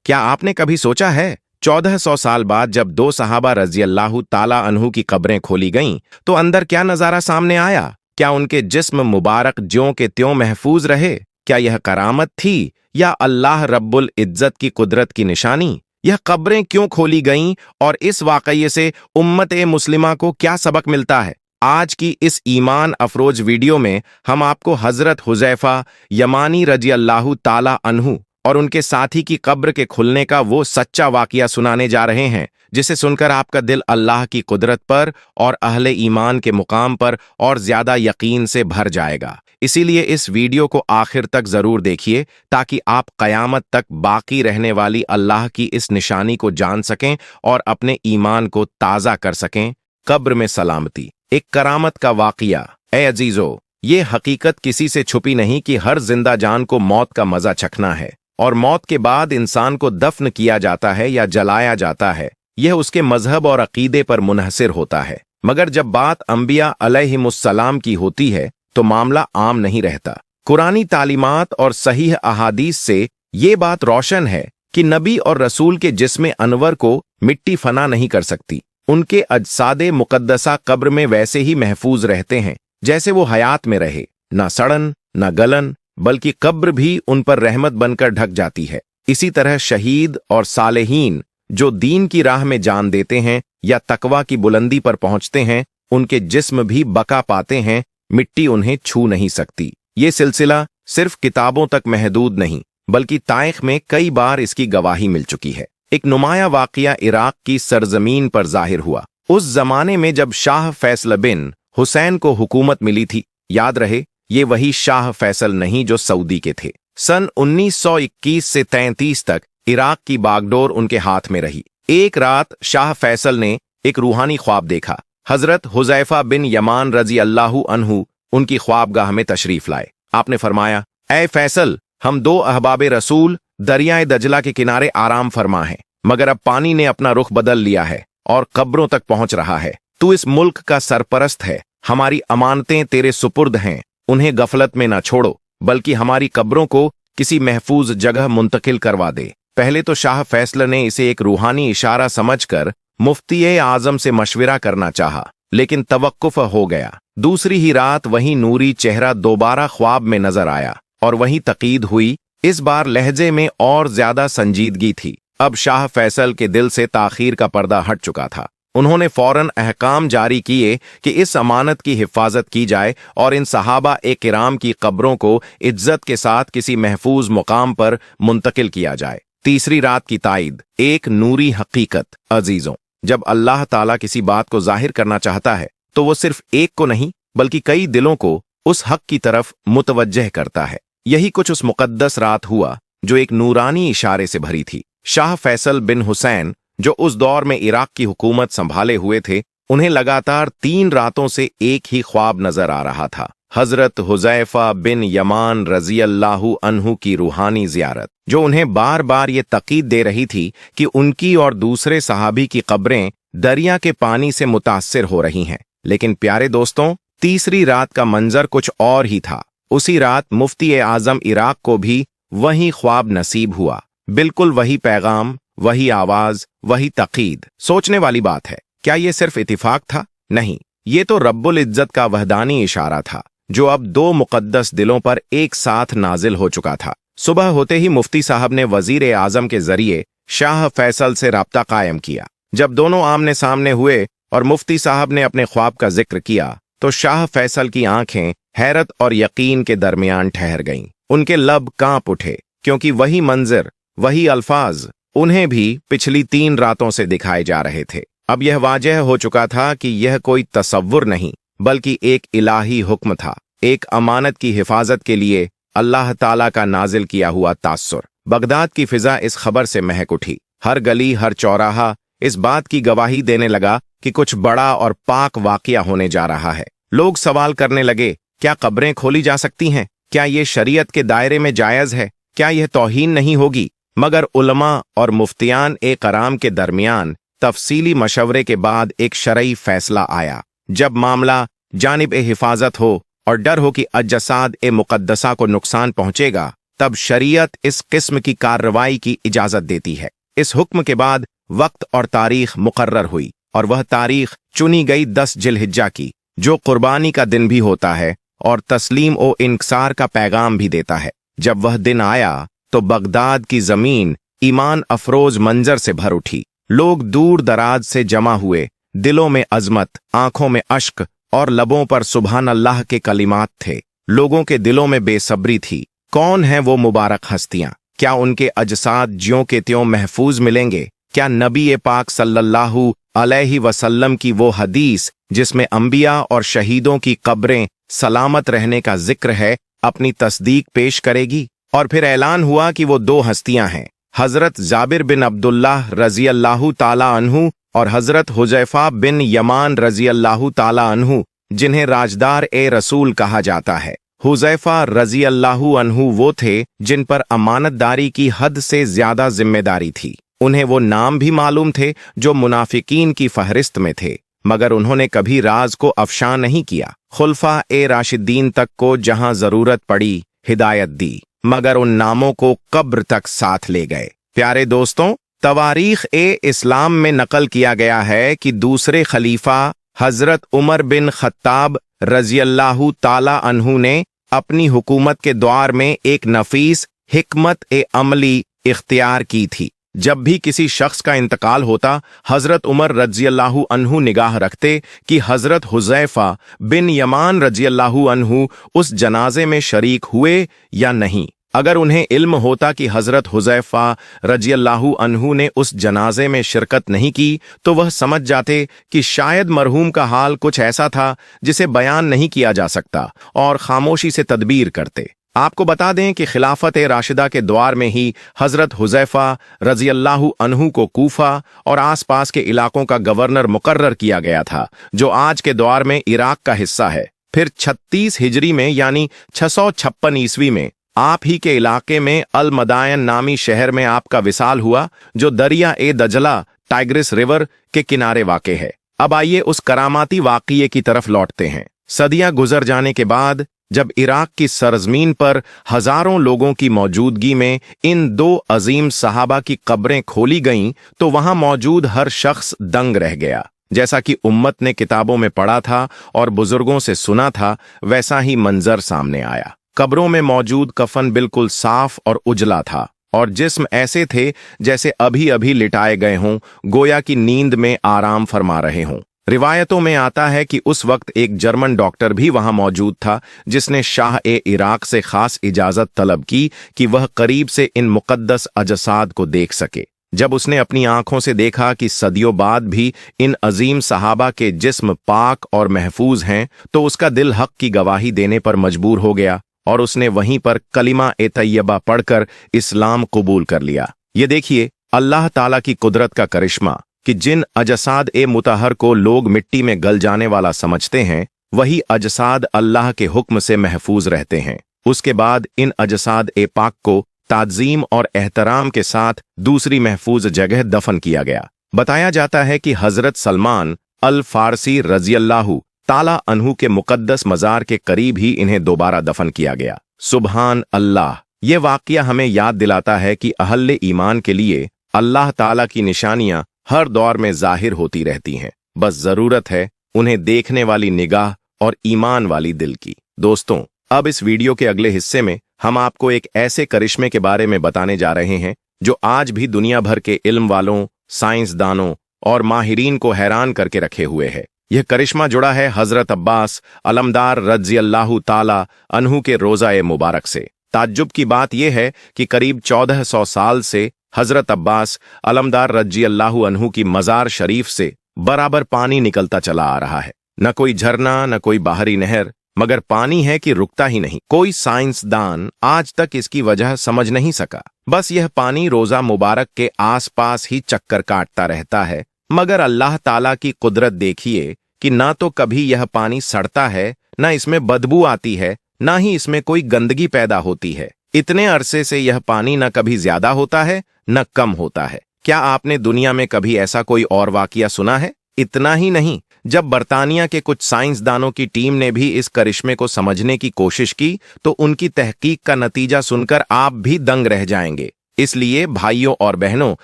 क्या आपने कभी सोचा है 1400 साल बाद जब दो सहाबा रजी अल्लाह ताला अन्हु की कब्रें खोली गईं तो अंदर क्या नजारा सामने आया? क्या उनके जिस्म मुबारक ज्यों के त्यों महफूज रहे? क्या यह करामत थी या अल्लाह रब्बुल इज्जत की कुदरत की निशानी? यह कब्रें क्यों खोली गईं और इस वाकये से उम्मत मुस्लिमा को क्या सबक मिलता है? आज की इस ईमान अफरोज वीडियो में हम आपको हजरत हुजैफा यमानी रजी अल्लाह ताला अन्हु और उनके साथी की कब्र के खुलने का वो सच्चा वाकया सुनाने जा रहे हैं जिसे सुनकर आपका दिल अल्लाह की कुदरत पर और अहले ईमान के मुकाम पर और ज्यादा यकीन से भर जाएगा। इसीलिए इस वीडियो को आखिर तक जरूर देखिए ताकि आप कयामत तक बाकी रहने वाली अल्लाह की इस निशानी को जान सकें और अपने ईमान को ताज़ा कर सकें। कब्र में सलामती, एक करामत का वाकया। ए अजीजो, ये हकीकत किसी से छुपी नहीं कि हर जिंदा जान को मौत का मजा चखना है और मौत के बाद इंसान को दफन किया जाता है या जलाया जाता है। यह उसके मजहब और अकीदे पर मुनहसिर होता है। मगर जब बात अंबिया अलैहिमुस्सलाम की होती है तो मामला आम नहीं रहता। कुरानी तालीमात और सहीह अहादीस से ये बात रोशन है कि नबी और रसूल के जिस्म अनवर को मिट्टी फना नहीं कर सकती। उनके अजसादे मुकद्दसा कब्र में वैसे ही महफूज रहते हैं जैसे वो हयात में रहे। ना सड़न ना गलन, बल्कि कब्र भी उन पर रहमत बनकर ढक जाती है। इसी तरह शहीद और सालेहीन जो दीन की राह में जान देते हैं या तकवा की बुलंदी पर पहुंचते हैं, उनके जिस्म भी बका पाते हैं, मिट्टी उन्हें छू नहीं सकती। ये सिलसिला सिर्फ किताबों तक महदूद नहीं बल्कि तारीख में कई बार इसकी गवाही मिल चुकी है। एक नुमाया वाकया इराक की सरजमीन पर जाहिर हुआ। उस जमाने में जब शाह फैसल बिन हुसैन को हुकूमत मिली थी। याद रहे, ये वही शाह फैसल नहीं जो सऊदी के थे। सन 1921 से 33 तक इराक की बागडोर उनके हाथ में रही। एक रात शाह फैसल ने एक रूहानी ख्वाब देखा। हजरत हुजैफा बिन यमान रजी अल्लाहु अन्हु उनकी ख्वाबगाह में तशरीफ लाए। आपने फरमाया, ऐ फैसल, हम दो अहबाबे रसूल दरियाए दजला के किनारे आराम फरमा हैं, मगर अब पानी ने अपना रुख बदल लिया है और कब्रों तक पहुंच रहा है। तू इस मुल्क का सरपरस्त है, हमारी अमानतें तेरे सुपुर्द हैं, उन्हें गफलत में न छोड़ो बल्कि हमारी कब्रों को किसी महफूज जगह मुंतकिल करवा दे। पहले तो शाह फैसल ने इसे एक रूहानी इशारा समझकर मुफ्ती आजम से मशविरा करना चाहा, लेकिन तवक्कुफ हो गया। दूसरी ही रात वही नूरी चेहरा दोबारा ख्वाब में नजर आया और वही तकीद हुई। इस बार लहजे में और ज्यादा संजीदगी थी। अब शाह फैसल के दिल से ताखीर का पर्दा हट चुका था। उन्होंने फौरन अहकाम जारी किए कि इस अमानत की हिफाजत की जाए और इन सहाबा ए किराम की कब्रों को इज्जत के साथ किसी महफूज मुकाम पर मुंतकिल किया जाए। तीसरी रात की ताईद, एक नूरी हकीकत। अजीजों, जब अल्लाह ताला किसी बात को जाहिर करना चाहता है तो वो सिर्फ एक को नहीं बल्कि कई दिलों को उस हक की तरफ मुतवज्जह करता है। यही कुछ उस मुकद्दस रात हुआ जो एक नूरानी इशारे से भरी थी। शाह फैसल बिन हुसैन जो उस दौर में इराक की हुकूमत संभाले हुए थे, उन्हें लगातार 3 रातों से एक ही ख्वाब नजर आ रहा था। हजरत हुजैफा बिन यमान रजी अल्लाहु अन्हु की रूहानी जियारत, जो उन्हें बार बार ये तकीद दे रही थी कि उनकी और दूसरे सहाबी की कब्रें दरिया के पानी से मुतासिर हो रही हैं। लेकिन प्यारे दोस्तों, तीसरी रात का मंजर कुछ और ही था। उसी रात मुफ्ती आजम इराक को भी वही ख्वाब नसीब हुआ। बिल्कुल वही पैगाम, वही आवाज, वही तकीद। सोचने वाली बात है, क्या यह सिर्फ इतिफाक था? नहीं, ये तो रब्बुल इज्जत का वहदानी इशारा था जो अब 2 मुकद्दस दिलों पर एक साथ नाजिल हो चुका था। सुबह होते ही मुफ्ती साहब ने वजीर आजम के जरिए शाह फैसल से राब्ता कायम किया। जब दोनों आमने सामने हुए और मुफ्ती साहब ने अपने ख्वाब का जिक्र किया तो शाह फैसल की आंखें हैरत और यकीन के दरमियान ठहर गईं। उनके लब कांप उठे क्योंकि वही मंजर, वही अल्फाज उन्हें भी पिछली 3 रातों से दिखाए जा रहे थे। अब यह वाजह हो चुका था कि यह कोई तसव्वुर नहीं बल्कि एक इलाही हुक्म था, एक अमानत की हिफाजत के लिए अल्लाह ताला का नाजिल किया हुआ तासुर। बगदाद की फिजा इस खबर से महक उठी। हर गली, हर चौराहा इस बात की गवाही देने लगा कि कुछ बड़ा और पाक वाकया होने जा रहा है। लोग सवाल करने लगे, क्या कब्रें खोली जा सकती हैं? क्या ये शरीयत के दायरे में जायज है? क्या यह तौहीन नहीं होगी? मगर उलमा और मुफ्तियान ए कराम के दरमियान तफसीली मशवरे के बाद एक शरई फैसला आया। जब मामला जानिब ए हिफाजत हो और डर हो कि अज्जसाद ए मुकद्दसा को नुकसान पहुंचेगा, तब शरीयत इस किस्म की कार्रवाई की इजाजत देती है। इस हुक्म के बाद वक्त और तारीख मुकर्रर हुई और वह तारीख चुनी गई 10 जिलहिज्जा की, जो कुर्बानी का दिन भी होता है और तस्लीम ओ इंकसार का पैगाम भी देता है। जब वह दिन आया तो बगदाद की जमीन ईमान अफरोज मंजर से भर उठी। लोग दूर दराज से जमा हुए, दिलों में अजमत, आंखों में अश्क और लबों पर सुभान अल्लाह के कलिमात थे। लोगों के दिलों में बेसब्री थी। कौन है वो मुबारक हस्तियां? क्या उनके अजसाद ज्यों के त्यों महफूज मिलेंगे? क्या नबी पाक सल्लल्लाहु अलैहि वसल्लम की वो हदीस जिसमें अंबिया और शहीदों की कब्रें सलामत रहने का जिक्र है, अपनी तस्दीक पेश करेगी? और फिर ऐलान हुआ कि वो 2 हस्तियां हैं, हजरत जाबिर बिन अब्दुल्लाह रजी अल्लाहु ताला अन्हु और हजरत हुजैफा बिन यमान रजी अल्लाहु ताला अन्हु, जिन्हें राजदार ए रसूल कहा जाता है। हुजैफा रजी अल्लाहु अन्हु वो थे जिन पर अमानतदारी की हद से ज्यादा जिम्मेदारी थी। उन्हें वो नाम भी मालूम थे जो मुनाफिकीन की फहरिस्त में थे, मगर उन्होंने कभी राज को अफशा नहीं किया। खुलफा ए राशिदीन तक को जहां जरूरत पड़ी हिदायत दी, मगर उन नामों को कब्र तक साथ ले गए। प्यारे दोस्तों, तवारीख ए इस्लाम में नकल किया गया है कि दूसरे खलीफा हजरत उमर बिन खत्ताब रज़ियल्लाहु ताला अन्हु ने अपनी हुकूमत के दौर में एक नफीस हिकमत ए अमली इख्तियार की थी। जब भी किसी शख्स का इंतकाल होता, हजरत उमर रज़ियल्लाहु अन्हु निगाह रखते कि हजरत हुज़ैफा बिन यमान रज़ियल्लाहु अन्हु उस जनाजे में शरीक हुए या नहीं। अगर उन्हें इल्म होता कि हजरत हुज़ैफा रज़ियल्लाहु अन्हु ने उस जनाजे में शिरकत नहीं की, तो वह समझ जाते कि शायद मरहूम का हाल कुछ ऐसा था जिसे बयान नहीं किया जा सकता और खामोशी से तदबीर करते। आपको बता दें कि खिलाफत राशिदा के द्वार में ही हजरत हुज़ैफा रज़ियल्लाहु अन्हु को कूफा और आसपास के इलाकों का गवर्नर मुकर्रर किया गया था, जो आज के द्वार में इराक का हिस्सा है। फिर 36 हिजरी में यानी 656 ईस्वी में आप ही के इलाके में अल मदायन नामी शहर में आपका विसाल हुआ, जो दरिया ए दजला टाइग्रिस रिवर के किनारे वाक़े है। अब आइए उस करामाती वाक़िए की तरफ लौटते हैं। सदियां गुजर जाने के बाद जब इराक की सरजमीन पर हजारों लोगों की मौजूदगी में इन 2 अजीम सहाबा की कब्रें खोली गईं, तो वहां मौजूद हर शख्स दंग रह गया। जैसा कि उम्मत ने किताबों में पढ़ा था और बुजुर्गों से सुना था, वैसा ही मंजर सामने आया। कब्रों में मौजूद कफन बिल्कुल साफ और उजला था और जिस्म ऐसे थे जैसे अभी अभी लिटाए गए हों, गोया की नींद में आराम फरमा रहे हों। रिवायतों में आता है कि उस वक्त एक जर्मन डॉक्टर भी वहां मौजूद था, जिसने शाह ए इराक से खास इजाजत तलब की कि वह करीब से इन मुकद्दस अजसाद को देख सके। जब उसने अपनी आंखों से देखा कि सदियों बाद भी इन अजीम सहाबा के जिस्म पाक और महफूज हैं, तो उसका दिल हक की गवाही देने पर मजबूर हो गया और उसने वहीं पर कलिमा ए तैयबा पढ़कर इस्लाम कबूल कर लिया। ये देखिए अल्लाह ताला की कुदरत का करिश्मा कि जिन अजसाद ए मुतहर को लोग मिट्टी में गल जाने वाला समझते हैं, वही अजसाद अल्लाह के हुक्म से महफूज रहते हैं। उसके बाद इन अजसाद ए पाक को ताज़ीम और एहतराम के साथ दूसरी महफूज जगह दफन किया गया। बताया जाता है कि हजरत सलमान अल फारसी रज़ियल्लाहु ताला अन्हु के मुकद्दस मजार के करीब ही इन्हें दोबारा दफन किया गया। सुबहान अल्लाह। ये वाक़या हमें याद दिलाता है कि अहले ईमान के लिए अल्लाह ताला की निशानियां हर दौर में जाहिर होती रहती हैं, बस जरूरत है उन्हें देखने वाली निगाह और ईमान वाली दिल की। दोस्तों, अब इस वीडियो के अगले हिस्से में हम आपको एक ऐसे करिश्मे के बारे में बताने जा रहे हैं जो आज भी दुनिया भर के इल्म वालों, साइंसदानों और माहिरीन को हैरान करके रखे हुए है। यह करिश्मा जुड़ा है हजरत अब्बास अलमदार रज़ियल्लाहु ताला अन्हु के रोज़ा-ए मुबारक से। ताज्जुब की बात यह है कि करीब 1400 साल से हजरत अब्बास अलमदार रज़ियल्लाहु अन्हु की मजार शरीफ से बराबर पानी निकलता चला आ रहा है। न कोई झरना, न कोई बाहरी नहर, मगर पानी है कि रुकता ही नहीं। कोई साइंसदान आज तक इसकी वजह समझ नहीं सका। बस यह पानी रोजा मुबारक के आसपास ही चक्कर काटता रहता है, मगर अल्लाह ताला की कुदरत देखिए कि ना तो कभी यह पानी सड़ता है, ना इसमें बदबू आती है, ना ही इसमें कोई गंदगी पैदा होती है। इतने अरसे से यह पानी न कभी ज्यादा होता है न कम होता है। क्या आपने दुनिया में कभी ऐसा कोई और वाकया सुना है? इतना ही नहीं, जब बर्तानिया के कुछ साइंसदानों की टीम ने भी इस करिश्मे को समझने की कोशिश की तो उनकी तहकीक का नतीजा सुनकर आप भी दंग रह जाएंगे। इसलिए भाइयों और बहनों,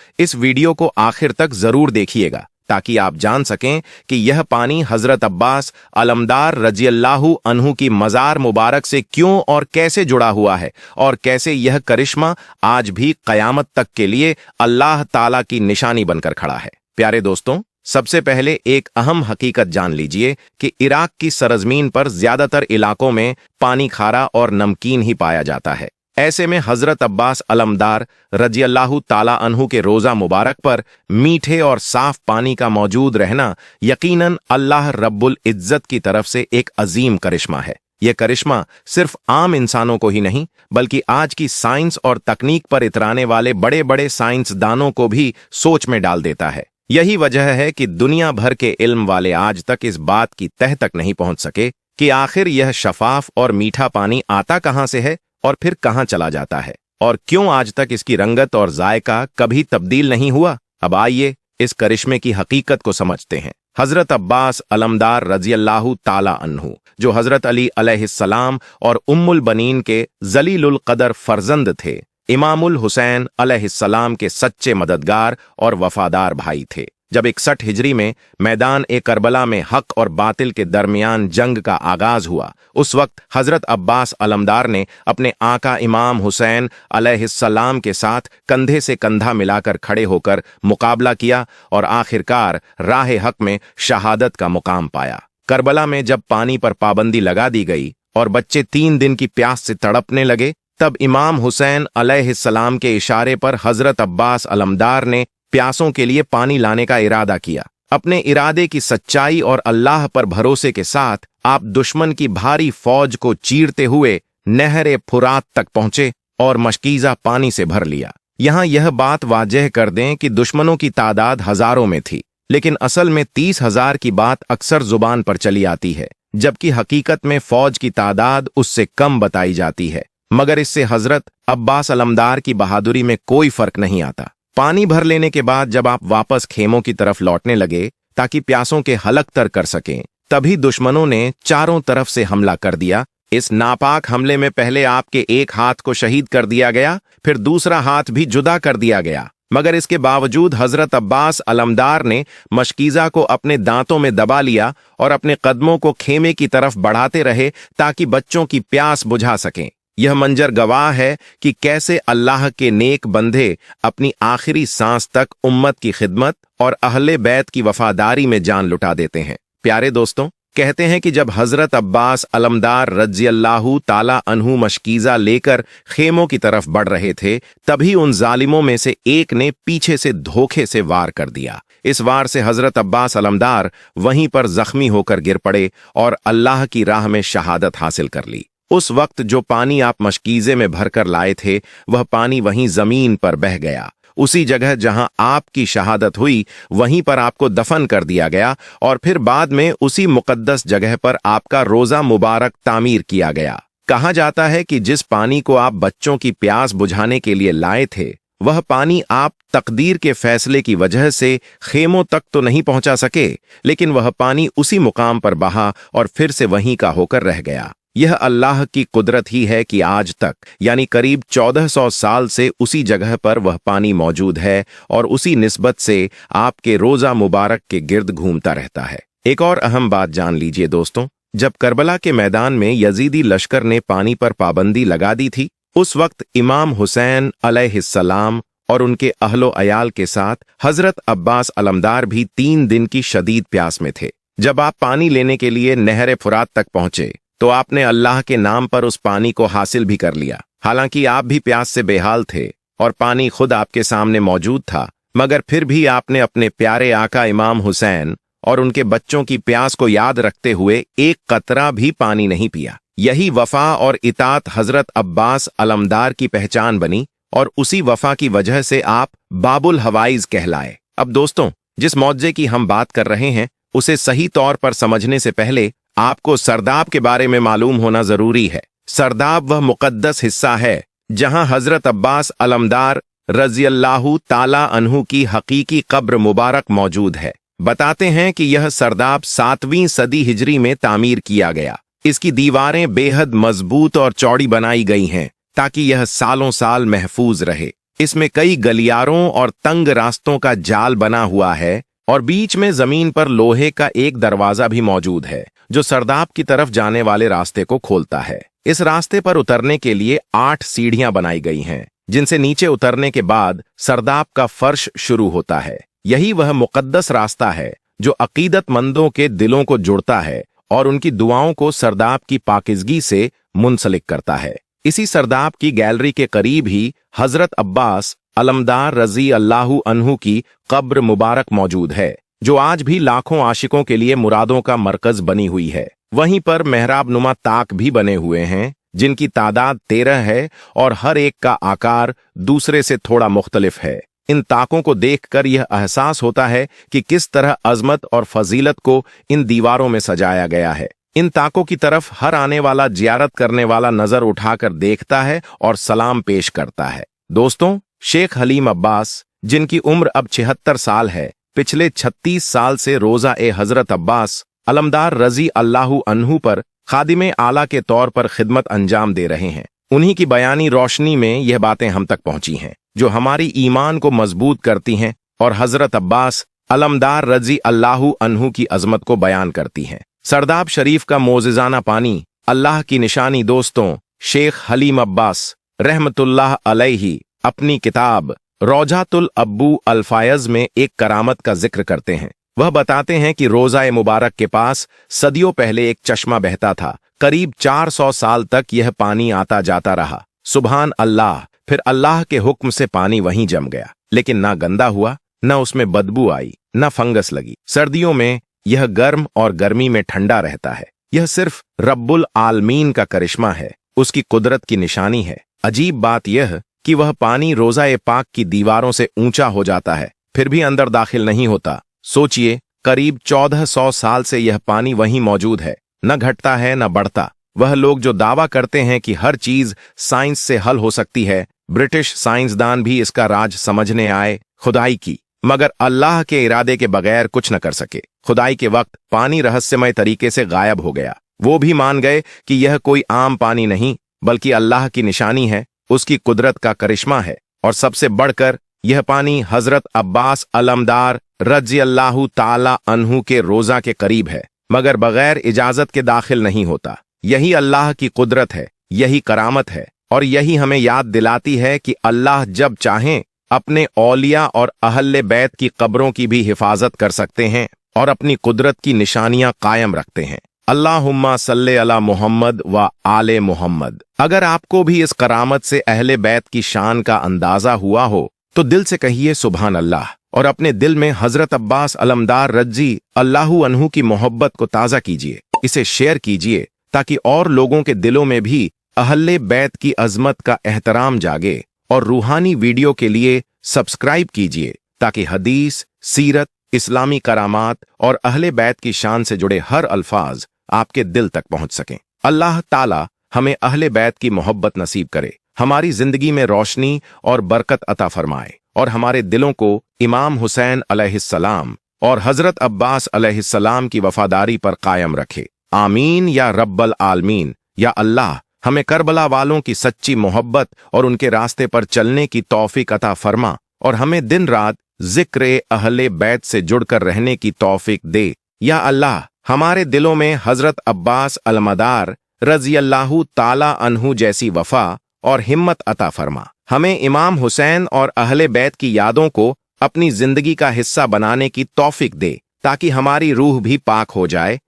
इस वीडियो को आखिर तक जरूर देखिएगा ताकि आप जान सकें कि यह पानी हजरत अब्बास अलमदार रजियल्लाहु अन्हु की मजार मुबारक से क्यों और कैसे जुड़ा हुआ है और कैसे यह करिश्मा आज भी कयामत तक के लिए अल्लाह ताला की निशानी बनकर खड़ा है। प्यारे दोस्तों, सबसे पहले एक अहम हकीकत जान लीजिए कि इराक की सरजमीन पर ज्यादातर इलाकों में पानी खारा और नमकीन ही पाया जाता है। ऐसे में हजरत अब्बास अलमदार रजियल्लाहु ताला अन्हु के रोजा मुबारक पर मीठे और साफ पानी का मौजूद रहना यकीनन अल्लाह रब्बुल इज्जत की तरफ से एक अजीम करिश्मा है। यह करिश्मा सिर्फ आम इंसानों को ही नहीं बल्कि आज की साइंस और तकनीक पर इतराने वाले बड़े बड़े साइंसदानों को भी सोच में डाल देता है। यही वजह है कि दुनिया भर के इल्म वाले आज तक इस बात की तह तक नहीं पहुंच सके कि आखिर यह शफाफ और मीठा पानी आता कहां से है और फिर कहां चला जाता है और क्यों आज तक इसकी रंगत और जायका कभी तब्दील नहीं हुआ। अब आइए इस करिश्मे की हकीकत को समझते हैं। हजरत अब्बास अलमदार रजियल्लाहु ताला अन्हु, जो हजरत अली अलैहिस्सलाम और उम्मुल बनीन के जलीलुल कदर फर्जंद थे, इमामुल हुसैन अलैहिस्सलाम के सच्चे मददगार और वफादार भाई थे। जब 61 हिजरी में मैदान ए करबला में हक और बातिल के दरमियान जंग का आगाज हुआ, उस वक्त हजरत अब्बास अलमदार ने अपने आका इमाम हुसैन अलैहिस्सलाम के साथ कंधे से कंधा मिलाकर खड़े होकर मुकाबला किया और आखिरकार राह हक में शहादत का मुकाम पाया। करबला में जब पानी पर पाबंदी लगा दी गई और बच्चे 3 दिन की प्यास से तड़पने लगे, तब इमाम हुसैन अलैहिस्सलाम के इशारे पर हजरत अब्बास अलमदार ने प्यासों के लिए पानी लाने का इरादा किया। अपने इरादे की सच्चाई और अल्लाह पर भरोसे के साथ आप दुश्मन की भारी फौज को चीरते हुए नहर फुरात तक पहुंचे और मशकीजा पानी से भर लिया। यहां यह बात वाजह कर दें कि दुश्मनों की तादाद हजारों में थी, लेकिन असल में 30,000 की बात अक्सर जुबान पर चली आती है, जबकि हकीकत में फौज की तादाद उससे कम बताई जाती है। मगर इससे हजरत अब्बास अलमदार की बहादुरी में कोई फर्क नहीं आता। पानी भर लेने के बाद जब आप वापस खेमों की तरफ लौटने लगे ताकि प्यासों के हलक तर कर सकें, तभी दुश्मनों ने चारों तरफ से हमला कर दिया। इस नापाक हमले में पहले आपके एक हाथ को शहीद कर दिया गया, फिर दूसरा हाथ भी जुदा कर दिया गया। मगर इसके बावजूद हजरत अब्बास अलमदार ने मशकीजा को अपने दांतों में दबा लिया और अपने कदमों को खेमे की तरफ बढ़ाते रहे ताकि बच्चों की प्यास बुझा सकें। यह मंजर गवाह है कि कैसे अल्लाह के नेक बंदे अपनी आखिरी सांस तक उम्मत की खिदमत और अहले बैत की वफादारी में जान लुटा देते हैं। प्यारे दोस्तों, कहते हैं कि जब हजरत अब्बास अलमदार रजियल्लाहु ताला अन्हु मशकीजा लेकर खेमों की तरफ बढ़ रहे थे, तभी उन जालिमों में से एक ने पीछे से धोखे से वार कर दिया। इस वार से हजरत अब्बास अलमदार वहीं पर जख्मी होकर गिर पड़े और अल्लाह की राह में शहादत हासिल कर ली। उस वक्त जो पानी आप मशकीजे में भरकर लाए थे, वह पानी वहीं जमीन पर बह गया। उसी जगह जहां आपकी शहादत हुई, वहीं पर आपको दफन कर दिया गया और फिर बाद में उसी मुकद्दस जगह पर आपका रोजा मुबारक तामीर किया गया। कहा जाता है कि जिस पानी को आप बच्चों की प्यास बुझाने के लिए लाए थे, वह पानी आप तकदीर के फैसले की वजह से खेमों तक तो नहीं पहुंचा सके, लेकिन वह पानी उसी मुकाम पर बहा और फिर से वहीं का होकर रह गया। यह अल्लाह की कुदरत ही है कि आज तक यानी करीब 1400 साल से उसी जगह पर वह पानी मौजूद है और उसी निस्बत से आपके रोजा मुबारक के गिर्द घूमता रहता है। एक और अहम बात जान लीजिए दोस्तों, जब करबला के मैदान में यजीदी लश्कर ने पानी पर पाबंदी लगा दी थी, उस वक्त इमाम हुसैन अलैहिस्सलाम और उनके अहलो अयाल के साथ हजरत अब्बास अलमदार भी 3 दिन की शदीद प्यास में थे। जब आप पानी लेने के लिए नहर फुरात तक पहुंचे तो आपने अल्लाह के नाम पर उस पानी को हासिल भी कर लिया। हालांकि आप भी प्यास से बेहाल थे और पानी खुद आपके सामने मौजूद था, मगर फिर भी आपने अपने प्यारे आका इमाम हुसैन और उनके बच्चों की प्यास को याद रखते हुए एक कतरा भी पानी नहीं पिया। यही वफा और इतात हजरत अब्बास अलमदार की पहचान बनी और उसी वफा की वजह से आप बाबुल हवाइज कहलाए। अब दोस्तों, जिस मौजे की हम बात कर रहे हैं, उसे सही तौर पर समझने से पहले आपको सरदाब के बारे में मालूम होना जरूरी है। सरदाब वह मुकद्दस हिस्सा है जहां हजरत अब्बास अलमदार रजियल्लाहु ताला अन्हु की हकीकी कब्र मुबारक मौजूद है। बताते हैं कि यह सरदाब 7वीं सदी हिजरी में तामीर किया गया। इसकी दीवारें बेहद मजबूत और चौड़ी बनाई गई हैं ताकि यह सालों साल महफूज रहे। इसमें कई गलियारों और तंग रास्तों का जाल बना हुआ है और बीच में जमीन पर लोहे का एक दरवाजा भी मौजूद है जो सरदाब की तरफ जाने वाले रास्ते को खोलता है। इस रास्ते पर उतरने के लिए 8 सीढ़ियां बनाई गई हैं जिनसे नीचे उतरने के बाद सरदाब का फर्श शुरू होता है। यही वह मुकद्दस रास्ता है जो अकीदतमंदों के दिलों को जुड़ता है और उनकी दुआओं को सरदाब की पाकिजगी से मुंसलिक करता है। इसी सरदाब की गैलरी के करीब ही हजरत अब्बास अलमदार रजी अल्लाहु अन्हु की कब्र मुबारक मौजूद है जो आज भी लाखों आशिकों के लिए मुरादों का मरकज बनी हुई है। वहीं पर मेहराब नुमा ताक भी बने हुए हैं जिनकी तादाद 13 है और हर एक का आकार दूसरे से थोड़ा मुख्तलिफ है। इन ताकों को देखकर यह एहसास होता है कि किस तरह अजमत और फजीलत को इन दीवारों में सजाया गया है। इन ताकों की तरफ हर आने वाला जियारत करने वाला नजर उठाकर देखता है और सलाम पेश करता है। दोस्तों, शेख हलीम अब्बास, जिनकी उम्र अब 76 साल है, पिछले 36 साल से रोजा ए हजरत अब्बास अलमदार रजी अल्लाहु अन्हु पर खादिमे आला के तौर पर खिदमत अंजाम दे रहे हैं। उन्हीं की बयानी रोशनी में यह बातें हम तक पहुंची हैं जो हमारी ईमान को मजबूत करती हैं और हजरत अब्बास अलमदार रजी अल्लाहु अन्हु की अजमत को बयान करती हैं। सरदाब शरीफ का मोजिजाना पानी अल्लाह की निशानी। दोस्तों, शेख हलीम अब्बास रहमतुल्लाह अलैहि अपनी किताब रौजातुल अब्बू अल्फायज में एक करामत का जिक्र करते हैं। वह बताते हैं कि रोज़ा मुबारक के पास सदियों पहले एक चश्मा बहता था। करीब 400 साल तक यह पानी आता जाता रहा। सुभान अल्लाह। फिर अल्लाह के हुक्म से पानी वहीं जम गया, लेकिन ना गंदा हुआ, न उसमें बदबू आई, न फंगस लगी। सर्दियों में यह गर्म और गर्मी में ठंडा रहता है। यह सिर्फ रब्बुल आलमीन का करिश्मा है, उसकी कुदरत की निशानी है। अजीब बात यह कि वह पानी रोज़ा पाक की दीवारों से ऊंचा हो जाता है फिर भी अंदर दाखिल नहीं होता। सोचिए, करीब 1400 साल से यह पानी वहीं मौजूद है, न घटता है न बढ़ता। वह लोग जो दावा करते हैं कि हर चीज साइंस से हल हो सकती है, ब्रिटिश साइंसदान भी इसका राज समझने आए खुदाई की, मगर अल्लाह के इरादे के बगैर कुछ न कर सके। खुदाई के वक्त पानी रहस्यमय तरीके से गायब हो गया। वो भी मान गए कि यह कोई आम पानी नहीं बल्कि अल्लाह की निशानी है, उसकी कुदरत का करिश्मा है। और सबसे बढ़कर यह पानी हजरत अब्बास अलमदार रज़ी अल्लाहु ताला अन्हु के रोजा के करीब है, मगर बगैर इजाजत के दाखिल नहीं होता। यही अल्लाह की कुदरत है, यही करामत है, और यही हमें याद दिलाती है कि अल्लाह जब चाहें अपने औलिया और अहले बैत की कब्रों की भी हिफाजत कर सकते हैं और अपनी कुदरत की निशानियां कायम रखते हैं। अल्लाहुम्मा सल्ले अला मुहम्मद व आले मुहम्मद। अगर आपको भी इस करामत से अहले बैत की शान का अंदाजा हुआ हो तो दिल से कहिए सुभान अल्लाह, और अपने दिल में हजरत अब्बास अलमदार रज़ी अल्लाहु अन्हु की मोहब्बत को ताज़ा कीजिए। इसे शेयर कीजिए ताकि और लोगों के दिलों में भी अहले बैत की अजमत का एहतराम जागे। और रूहानी वीडियो के लिए सब्सक्राइब कीजिए ताकि हदीस, सीरत, इस्लामी करामात और अहले बैत की शान से जुड़े हर अल्फाज आपके दिल तक पहुंच सकें। अल्लाह ताला हमें अहले बैत की मोहब्बत नसीब करे, हमारी जिंदगी में रोशनी और बरकत अता फरमाए और हमारे दिलों को इमाम हुसैन अलैहिस्सलाम और हजरत अब्बास अलैहिस्सलाम की वफादारी पर कायम रखे। आमीन या रब्बल आलमीन। या अल्लाह हमें करबला वालों की सच्ची मोहब्बत और उनके रास्ते पर चलने की तौफीक अता फरमा और हमें दिन रात जिक्र अहले बैत से जुड़कर रहने की तौफीक दे। या अल्लाह हमारे दिलों में हजरत अब्बास अलमदार रज़ी अल्लाहु ताला अन्हु जैसी वफा और हिम्मत अता फरमा। हमें इमाम हुसैन और अहले बैत की यादों को अपनी जिंदगी का हिस्सा बनाने की तौफीक दे ताकि हमारी रूह भी पाक हो जाए